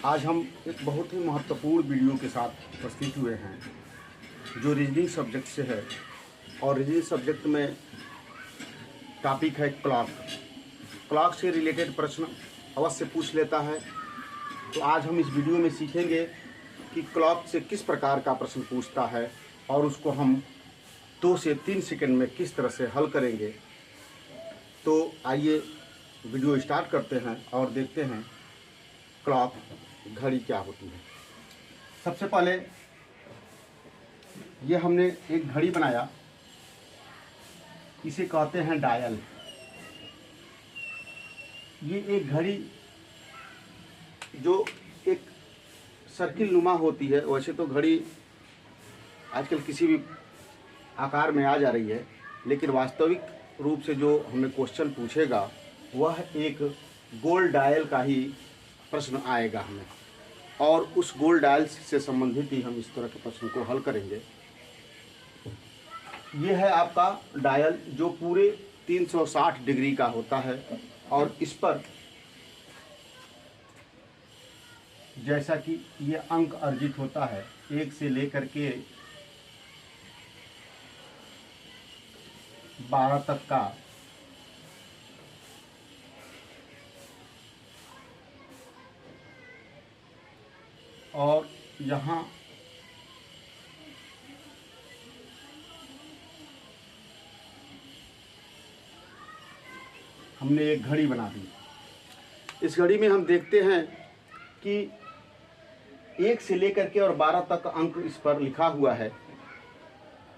आज हम एक बहुत ही महत्वपूर्ण वीडियो के साथ उपस्थित हुए हैं जो रीजनिंग सब्जेक्ट से है। और रीजनिंग सब्जेक्ट में टॉपिक है क्लॉक। क्लॉक से रिलेटेड प्रश्न अवश्य पूछ लेता है। तो आज हम इस वीडियो में सीखेंगे कि क्लॉक से किस प्रकार का प्रश्न पूछता है और उसको हम 2 से 3 सेकंड में किस तरह से हल करेंगे। तो आइए वीडियो स्टार्ट करते हैं और देखते हैं क्लॉक घड़ी क्या होती है। सबसे पहले ये हमने एक घड़ी बनाया, इसे कहते हैं डायल। ये एक घड़ी जो एक सर्किल नुमा होती है। वैसे तो घड़ी आजकल किसी भी आकार में आ जा रही है, लेकिन वास्तविक रूप से जो हमें क्वेश्चन पूछेगा वह एक गोल डायल का ही प्रश्न आएगा हमें, और उस गोल डायल से संबंधित ही हम इस तरह के प्रश्न को हल करेंगे। ये है आपका डायल जो पूरे 360 डिग्री का होता है, और इस पर जैसा कि ये अंक अर्जित होता है 1 से लेकर के 12 तक का, और यहाँ हमने एक घड़ी बना दी। इस घड़ी में हम देखते हैं कि 1 से लेकर के और 12 तक अंक इस पर लिखा हुआ है,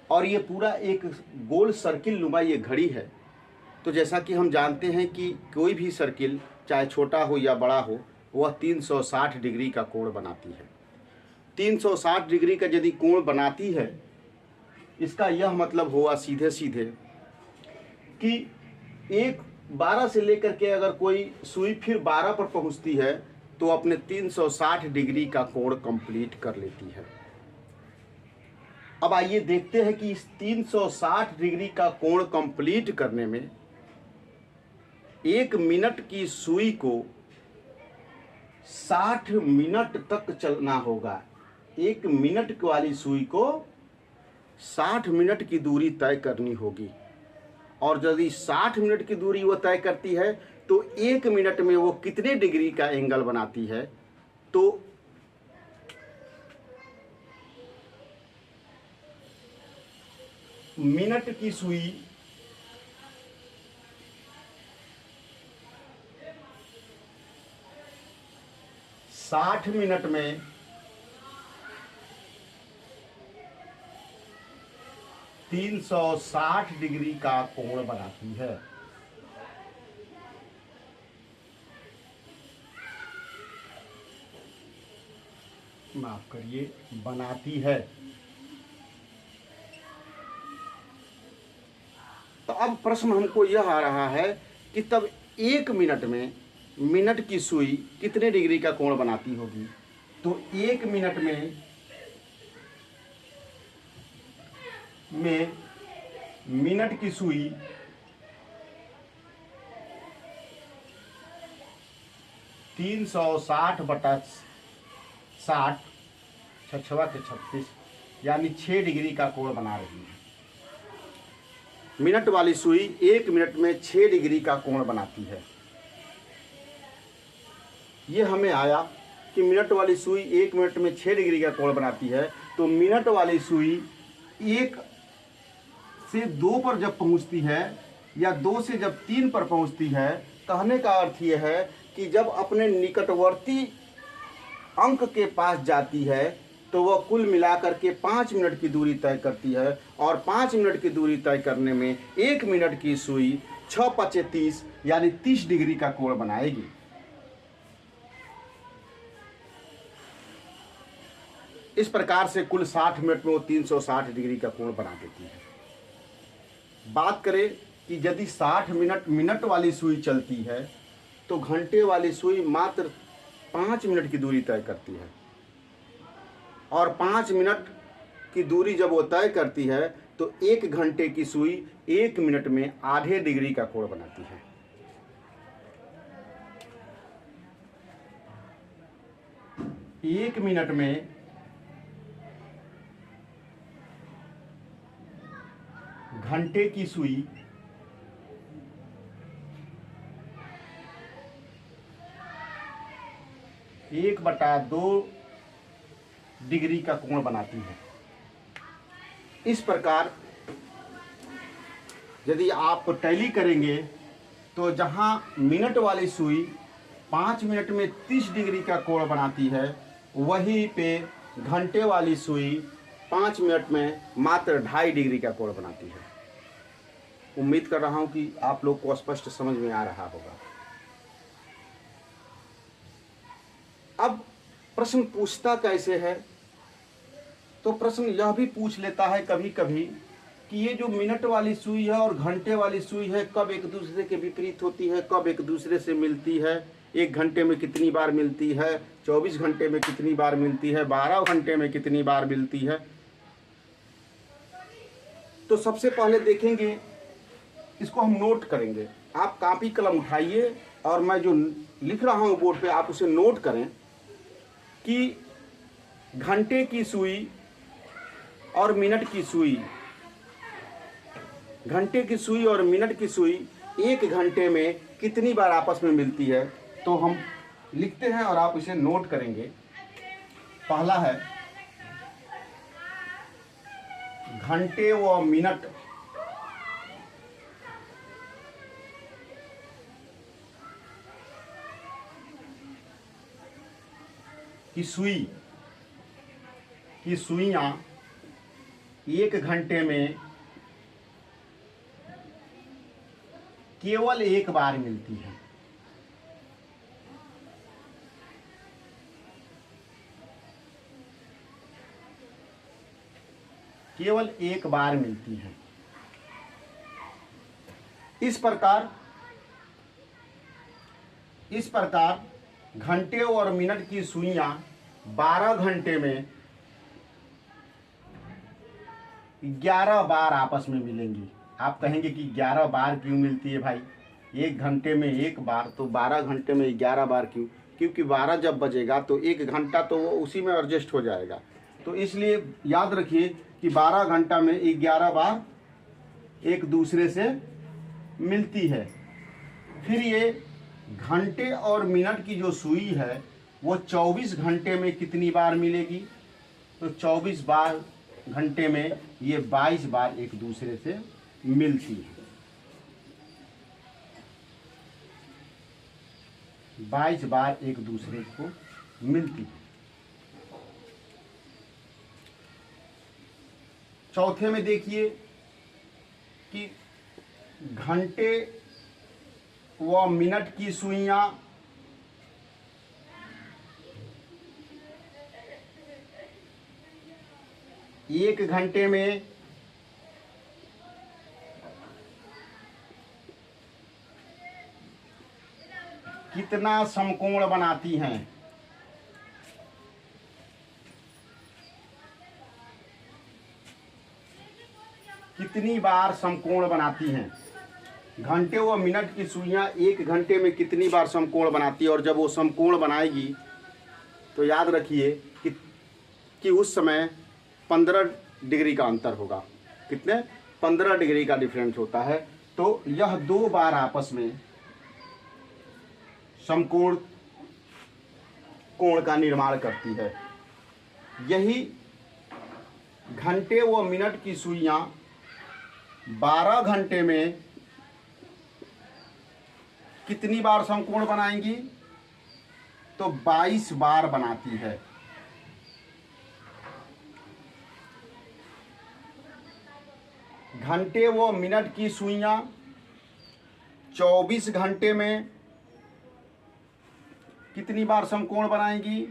और ये पूरा एक गोल सर्किल नुमा ये घड़ी है। तो जैसा कि हम जानते हैं कि कोई भी सर्किल चाहे छोटा हो या बड़ा हो वह 360 डिग्री का कोण बनाती है। 360 डिग्री का यदि कोण बनाती है, इसका यह मतलब हुआ सीधे सीधे कि 12 से लेकर के अगर कोई सुई फिर 12 पर पहुंचती है तो अपने 360 डिग्री का कोण कंप्लीट कर लेती है। अब आइए देखते हैं कि इस 360 डिग्री का कोण कंप्लीट करने में 1 मिनट की सुई को 60 मिनट तक चलना होगा। 1 मिनट वाली सुई को 60 मिनट की दूरी तय करनी होगी, और यदि 60 मिनट की दूरी वो तय करती है तो 1 मिनट में वो कितने डिग्री का एंगल बनाती है। तो मिनट की सुई 60 मिनट में 360 डिग्री का कोण बनाती है। माफ करिए, बनाती है। तो अब प्रश्न हमको यह आ रहा है कि तब 1 मिनट में मिनट की सुई कितने डिग्री का कोण बनाती होगी। तो 1 मिनट में मिनट की सुई 360 बटा 60 छछवा के 36 यानी 6 डिग्री का कोण बना रही है। मिनट वाली सुई 1 मिनट में 6 डिग्री का कोण बनाती है। ये हमें आया कि मिनट वाली सुई 1 मिनट में 6 डिग्री का कोण बनाती है। तो मिनट वाली सुई 1 से 2 पर जब पहुंचती है या 2 से जब 3 पर पहुंचती है, कहने का अर्थ यह है कि जब अपने निकटवर्ती अंक के पास जाती है तो वह कुल मिलाकर के 5 मिनट की दूरी तय करती है, और 5 मिनट की दूरी तय करने में 1 मिनट की सुई 6 पचे 30 यानी 30 डिग्री का कोण बनाएगी। इस प्रकार से कुल 60 मिनट में वो 360 डिग्री का कोण बना देती है। बात करें कि यदि 60 मिनट वाली सुई चलती है तो घंटे वाली सुई मात्र 5 मिनट की दूरी तय करती है, और 5 मिनट की दूरी जब वो तय करती है तो 1 घंटे की सुई 1 मिनट में आधे डिग्री का कोण बनाती है। 1 मिनट में घंटे की सुई 1/2 डिग्री का कोण बनाती है। इस प्रकार यदि आप टैली करेंगे तो जहां मिनट वाली सुई 5 मिनट में 30 डिग्री का कोण बनाती है, वहीं पे घंटे वाली सुई 5 मिनट में मात्र 2.5 डिग्री का कोण बनाती है। उम्मीद कर रहा हूं कि आप लोग को स्पष्ट समझ में आ रहा होगा। अब प्रश्न पूछता कैसे है, तो प्रश्न यह भी पूछ लेता है कभी कभी कि ये जो मिनट वाली सुई है और घंटे वाली सुई है कब एक दूसरे के विपरीत होती है, कब एक दूसरे से मिलती है, 1 घंटे में कितनी बार मिलती है, 24 घंटे में कितनी बार मिलती है, 12 घंटे में कितनी बार मिलती है। तो सबसे पहले देखेंगे, इसको हम नोट करेंगे। आप कॉपी कलम उठाइए और मैं जो लिख रहा हूँ बोर्ड पे आप उसे नोट करें कि घंटे की सुई और मिनट की सुई, घंटे की सुई और मिनट की सुई 1 घंटे में कितनी बार आपस में मिलती है। तो हम लिखते हैं और आप इसे नोट करेंगे। पहला है घंटे व मिनट की सुइयां 1 घंटे में केवल 1 बार मिलती है। केवल 1 बार मिलती है। इस प्रकार घंटे और मिनट की सुइयां 12 घंटे में 11 बार आपस में मिलेंगी। आप कहेंगे कि 11 बार क्यों मिलती है भाई, 1 घंटे में 1 बार, तो 12 घंटे में 11 बार क्यों? क्योंकि 12 जब बजेगा तो 1 घंटा तो वो उसी में एडजस्ट हो जाएगा। तो इसलिए याद रखिए कि 12 घंटा में 11 बार एक दूसरे से मिलती है। फिर ये घंटे और मिनट की जो सुई है वो 24 घंटे में कितनी बार मिलेगी, तो 24 बार घंटे में ये 22 बार एक दूसरे से मिलती है। 22 बार एक दूसरे को मिलती है। चौथे में देखिए कि घंटे व मिनट की सुइयां 1 घंटे में कितना समकोण बनाती हैं। कितनी बार समकोण बनाती हैं। घंटे व मिनट की सुइयां 1 घंटे में कितनी बार समकोण बनाती है, और जब वो समकोण बनाएगी तो याद रखिए कि उस समय 15 डिग्री का अंतर होगा। कितने? 15 डिग्री का डिफरेंस होता है। तो यह 2 बार आपस में समकोण कोण का निर्माण करती है। यही घंटे व मिनट की सुइयां 12 घंटे में कितनी बार समकोण बनाएंगी, तो 22 बार बनाती है। घंटे व मिनट की सुइयां 24 घंटे में कितनी बार समकोण बनाएंगी,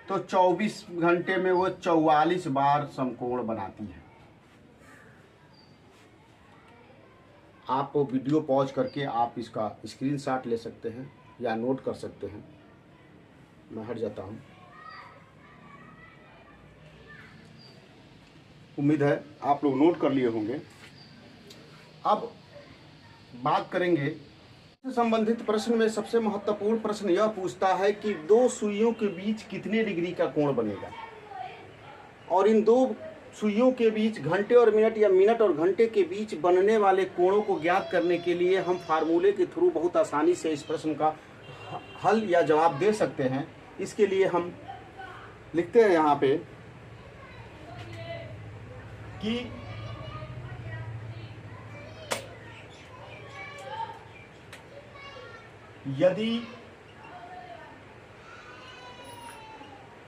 तो 24 घंटे में वो 44 बार समकोण बनाती है। आप वीडियो पॉज करके आप इसका स्क्रीनशॉट ले सकते हैं या नोट कर सकते हैं। मैं हट जाता हूँ। उम्मीद है आप लोग नोट कर लिए होंगे। अब बात करेंगे संबंधित प्रश्न में सबसे महत्वपूर्ण प्रश्न यह पूछता है कि दो सुइयों के बीच कितने डिग्री का कोण बनेगा, और इन दो सुइयों के बीच घंटे और मिनट या मिनट और घंटे के बीच बनने वाले कोणों को ज्ञात करने के लिए हम फार्मूले के थ्रू बहुत आसानी से इस प्रश्न का हल या जवाब दे सकते हैं। इसके लिए हम लिखते हैं यहाँ पे कि यदि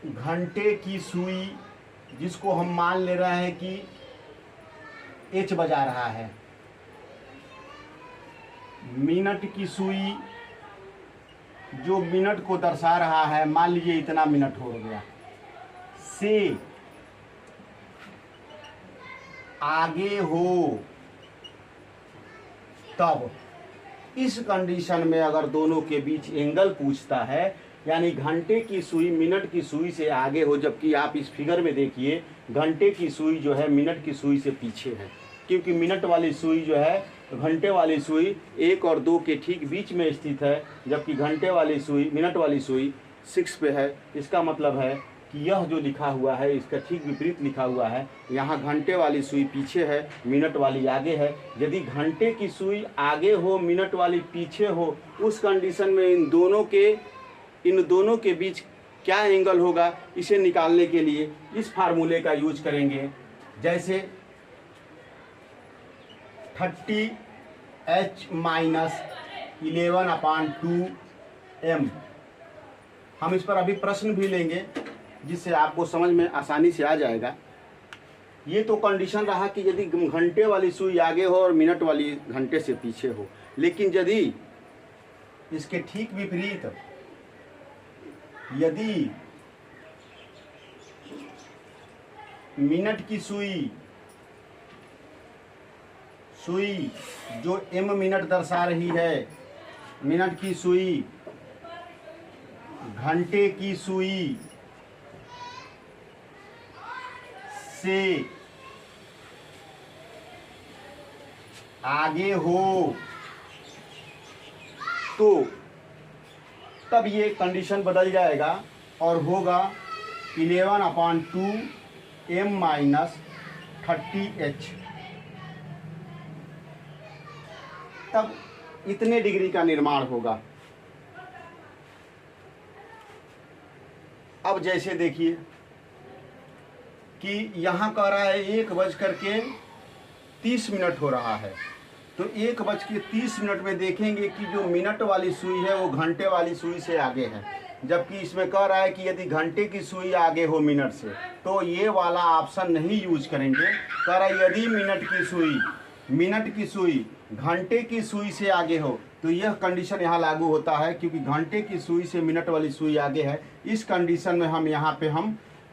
घंटे की सुई, जिसको हम मान ले रहे हैं कि एच बजा रहा है, मिनट की सुई जो मिनट को दर्शा रहा है, मान लीजिए इतना मिनट हो गया, से आगे हो, तब इस कंडीशन में अगर दोनों के बीच एंगल पूछता है, यानी घंटे की सुई मिनट की सुई से आगे हो, जबकि आप इस फिगर में देखिए घंटे की सुई जो है मिनट की सुई से पीछे है, क्योंकि मिनट वाली सुई जो है घंटे वाली सुई 1 और 2 के ठीक बीच में स्थित है, जबकि घंटे वाली सुई मिनट वाली सुई 6 पे है। इसका मतलब है कि यह जो लिखा हुआ है इसका ठीक विपरीत लिखा हुआ है। यहाँ घंटे वाली सुई पीछे है, मिनट वाली आगे है। यदि घंटे की सुई आगे हो, मिनट वाली पीछे हो, उस कंडीशन में इन दोनों के बीच क्या एंगल होगा, इसे निकालने के लिए इस फार्मूले का यूज करेंगे। जैसे 30h - 11/2m। हम इस पर अभी प्रश्न भी लेंगे जिससे आपको समझ में आसानी से आ जाएगा। ये तो कंडीशन रहा कि यदि घंटे वाली सुई आगे हो और मिनट वाली घंटे से पीछे हो, लेकिन यदि इसके ठीक विपरीत, यदि मिनट की सुई जो m मिनट दर्शा रही है, मिनट की सुई घंटे की सुई से आगे हो, तो तब ये कंडीशन बदल जाएगा और होगा 11/2m - 30h। तब इतने डिग्री का निर्माण होगा। अब जैसे देखिए कि यहाँ कह रहा है 1:30 हो रहा है, तो 1:30 में देखेंगे कि जो मिनट वाली सुई है वो घंटे वाली सुई से आगे है, जबकि इसमें कह रहा है कि यदि घंटे की सुई आगे हो मिनट से, तो ये वाला ऑप्शन नहीं यूज करेंगे। कह रहा है यदि मिनट की सुई घंटे की सुई से आगे हो, तो यह कंडीशन यहाँ लागू होता है, क्योंकि घंटे की सुई से मिनट वाली सुई आगे है। इस कंडीशन में हम यहाँ पे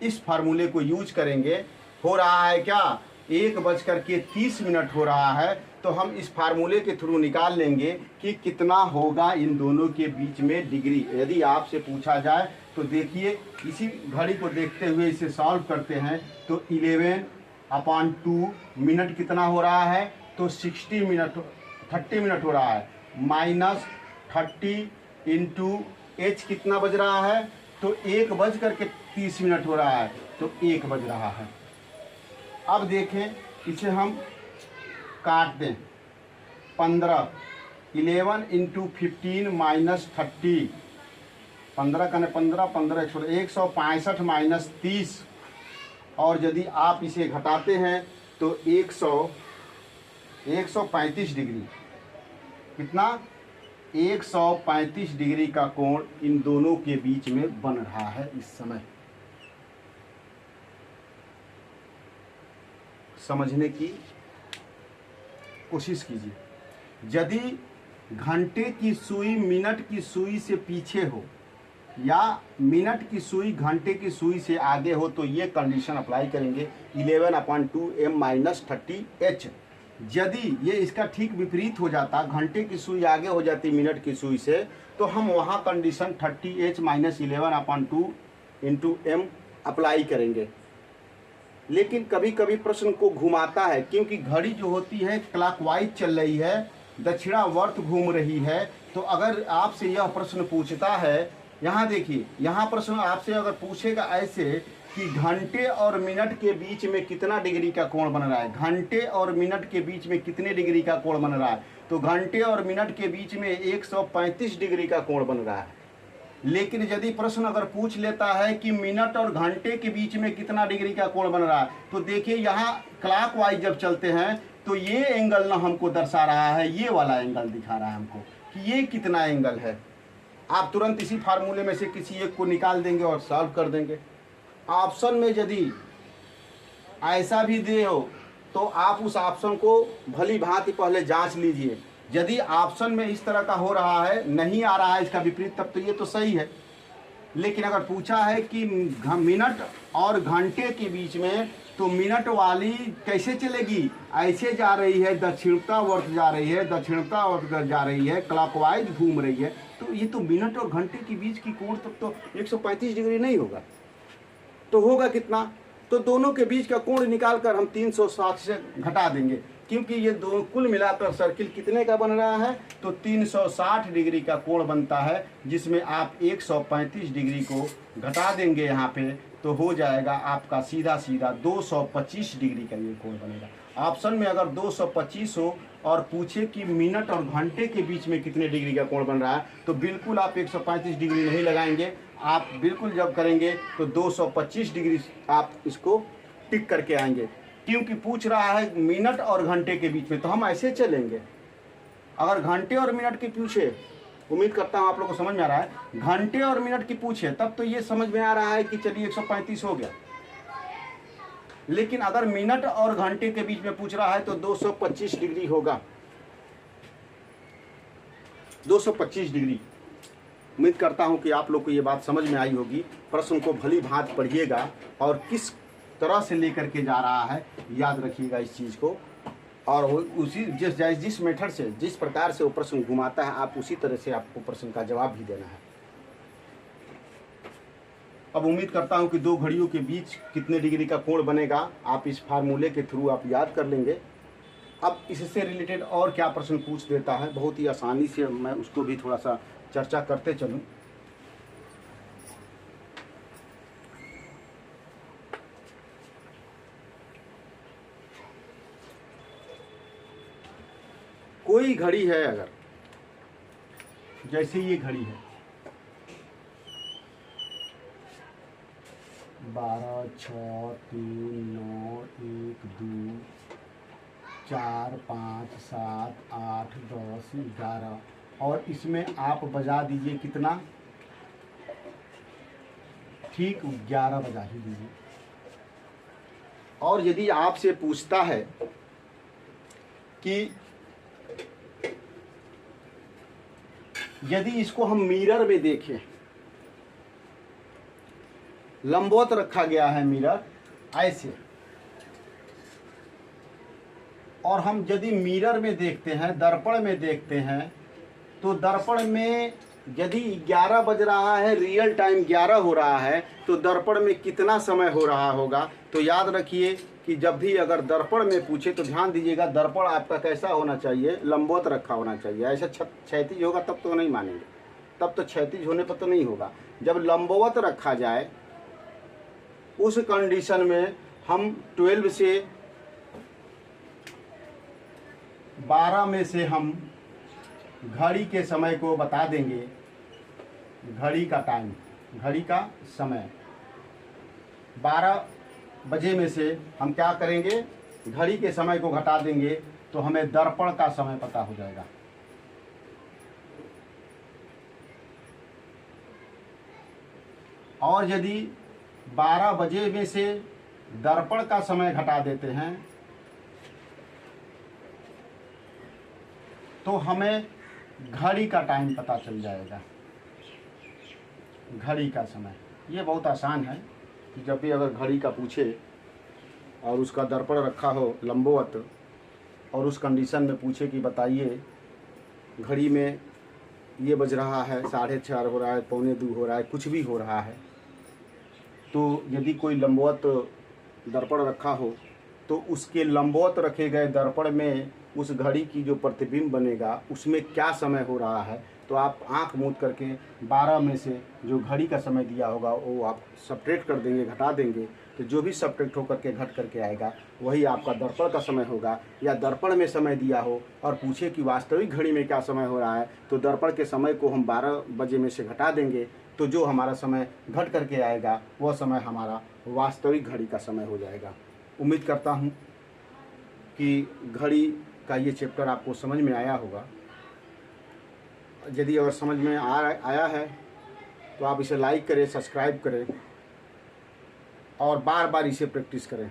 इस फार्मूले को यूज करेंगे। हो रहा है क्या, 1:30 हो रहा है, तो हम इस फार्मूले के थ्रू निकाल लेंगे कि कितना होगा इन दोनों के बीच में डिग्री। यदि आपसे पूछा जाए तो देखिए, इसी घड़ी को देखते हुए इसे सॉल्व करते हैं। तो 11/2 मिनट कितना हो रहा है, तो 30 मिनट हो रहा है, -30 × h कितना बज रहा है, तो 1:30 हो रहा है, तो 1 बज रहा है। अब देखें, इसे हम काट दें। 11 × 15 - 30, 15 का 15 छोड़ 165 - 30, और यदि आप इसे घटाते हैं तो 135 डिग्री, कितना 135 डिग्री का कोण इन दोनों के बीच में बन रहा है इस समय। समझने की कोशिश कीजिए। यदि घंटे की सुई मिनट की सुई से पीछे हो या मिनट की सुई घंटे की सुई से आगे हो, तो ये कंडीशन अप्लाई करेंगे 11/2m - 30h। यदि ये इसका ठीक विपरीत हो जाता, घंटे की सुई आगे हो जाती मिनट की सुई से, तो हम वहाँ कंडीशन 30h - 11/2 × m अप्लाई करेंगे। लेकिन कभी कभी प्रश्न को घुमाता है, क्योंकि घड़ी जो होती है क्लॉकवाइज चल रही है, दक्षिणावर्त घूम रही है। तो अगर आपसे यह प्रश्न पूछता है, यहाँ देखिए, यहाँ प्रश्न आपसे अगर पूछेगा ऐसे कि घंटे और मिनट के बीच में कितना डिग्री का कोण बन रहा है, घंटे और मिनट के बीच में कितने डिग्री का कोण बन रहा है, तो घंटे और मिनट के बीच में 135 डिग्री का कोण बन रहा है। लेकिन यदि प्रश्न अगर पूछ लेता है कि मिनट और घंटे के बीच में कितना डिग्री का कोण बन रहा है, तो देखिए यहाँ क्लॉकवाइज जब चलते हैं तो ये एंगल ना हमको दर्शा रहा है, ये वाला एंगल दिखा रहा है हमको कि ये कितना एंगल है। आप तुरंत इसी फार्मूले में से किसी एक को निकाल देंगे और सॉल्व कर देंगे। ऑप्शन में यदि ऐसा भी दे हो तो आप उस ऑप्शन को भली भांति पहले जांच लीजिए। यदि ऑप्शन में इस तरह का हो रहा है, नहीं आ रहा है इसका विपरीत, तब तो ये तो सही है। लेकिन अगर पूछा है कि मिनट और घंटे के बीच में, तो मिनट वाली कैसे चलेगी, ऐसे जा रही है, दक्षिणतावर्त जा रही है, दक्षिणतावर्त जा रही है, क्लॉकवाइज घूम रही है, तो ये तो मिनट और घंटे के बीच की कोण तब तो 135 डिग्री नहीं होगा। तो होगा कितना, तो दोनों के बीच का कोण निकालकर हम 360 से घटा देंगे, क्योंकि ये दो कुल मिलाकर सर्किल कितने का बन रहा है, तो 360 डिग्री का कोण बनता है, जिसमें आप 135 डिग्री को घटा देंगे यहाँ पे, तो हो जाएगा आपका सीधा सीधा 225 डिग्री का ये कोण बनेगा। ऑप्शन में अगर 225 हो और पूछे कि मिनट और घंटे के बीच में कितने डिग्री का कोण बन रहा है, तो बिल्कुल आप 135 डिग्री नहीं लगाएंगे, आप बिल्कुल जब करेंगे तो 225 डिग्री आप इसको टिक करके आएंगे, क्योंकि पूछ रहा है मिनट और घंटे के बीच में, तो हम ऐसे चलेंगे। अगर घंटे और मिनट की पूछे, उम्मीद करता हूँ आप लोग को समझ में आ रहा है, घंटे और मिनट की पूछे तब तो ये समझ में आ रहा है कि चलिए 135 हो गया। लेकिन अगर मिनट और घंटे के बीच में पूछ रहा है तो 225 डिग्री होगा, 225 डिग्री। उम्मीद करता हूं कि आप लोग को ये बात समझ में आई होगी। प्रश्न को भली भांति पढ़िएगा और किस तरह से लेकर के जा रहा है याद रखिएगा इस चीज़ को, और उसी जिस मेथड से, जिस प्रकार से वो प्रश्न घुमाता है, आप उसी तरह से आपको प्रश्न का जवाब भी देना है। अब उम्मीद करता हूं कि दो घड़ियों के बीच कितने डिग्री का कोण बनेगा आप इस फार्मूले के थ्रू आप याद कर लेंगे। अब इससे रिलेटेड और क्या प्रश्न पूछ देता है, बहुत ही आसानी से मैं उसको भी थोड़ा सा चर्चा करते चलूं। कोई घड़ी है, अगर जैसे ये घड़ी है 12, 6, 3, 9, 1, 2, 4, 5, 7, 8, 10, 11 और इसमें आप बजा दीजिए कितना, ठीक 11 बजा ही दीजिए। और यदि आपसे पूछता है कि यदि इसको हम मिरर में देखें, लंबवत रखा गया है मिरर ऐसे, और हम यदि मिरर में देखते हैं, दर्पण में देखते हैं, तो दर्पण में यदि 11 बज रहा है, रियल टाइम 11 हो रहा है, तो दर्पण में कितना समय हो रहा होगा। तो याद रखिए कि जब भी अगर दर्पण में पूछे तो ध्यान दीजिएगा, दर्पण आपका कैसा होना चाहिए, लंबवत रखा होना चाहिए। ऐसा क्षैतिज होगा तब तो नहीं मानेंगे, तब तो क्षैतिज होने पर तो नहीं होगा। जब लंबवत रखा जाए उस कंडीशन में हम 12 से 12 में से हम घड़ी के समय को बता देंगे, घड़ी का टाइम, घड़ी का समय 12 बजे में से हम क्या करेंगे, घड़ी के समय को घटा देंगे, तो हमें दर्पण का समय पता हो जाएगा। और यदि 12 बजे में से दर्पण का समय घटा देते हैं तो हमें घड़ी का टाइम पता चल जाएगा, घड़ी का समय। ये बहुत आसान है कि जब भी अगर घड़ी का पूछे और उसका दर्पण रखा हो लंबवत, और उस कंडीशन में पूछे कि बताइए घड़ी में ये बज रहा है, 6:30 हो रहा है, 1:45 हो रहा है, कुछ भी हो रहा है, तो यदि कोई लंबवत दर्पण रखा हो तो उसके लंबवत रखे गए दर्पण में उस घड़ी की जो प्रतिबिंब बनेगा उसमें क्या समय हो रहा है, तो आप आंख मूंद करके 12 में से जो घड़ी का समय दिया होगा वो आप सब्ट्रैक्ट कर देंगे, घटा देंगे, तो जो भी सब्ट्रैक्ट होकर के घट करके आएगा वही आपका दर्पण का समय होगा। या दर्पण में समय दिया हो और पूछे कि वास्तविक घड़ी में क्या समय हो रहा है, तो दर्पण के समय को हम 12 बजे में से घटा देंगे, तो जो हमारा समय घट करके आएगा वह समय हमारा वास्तविक घड़ी का समय हो जाएगा। उम्मीद करता हूँ कि घड़ी का ये चैप्टर आपको समझ में आया होगा। यदि अगर समझ में आया है तो आप इसे लाइक करें, सब्सक्राइब करें और बार बार इसे प्रैक्टिस करें,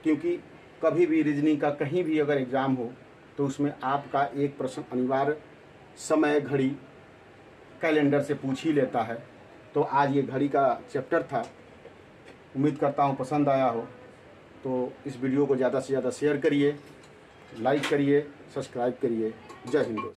क्योंकि कभी भी रीजनिंग का कहीं भी अगर एग्ज़ाम हो तो उसमें आपका एक प्रश्न अनिवार्य समय घड़ी कैलेंडर से पूछ ही लेता है। तो आज ये घड़ी का चैप्टर था। उम्मीद करता हूँ पसंद आया हो, तो इस वीडियो को ज़्यादा से ज़्यादा शेयर करिए, लाइक करिए, सब्सक्राइब करिए। जय हिंद।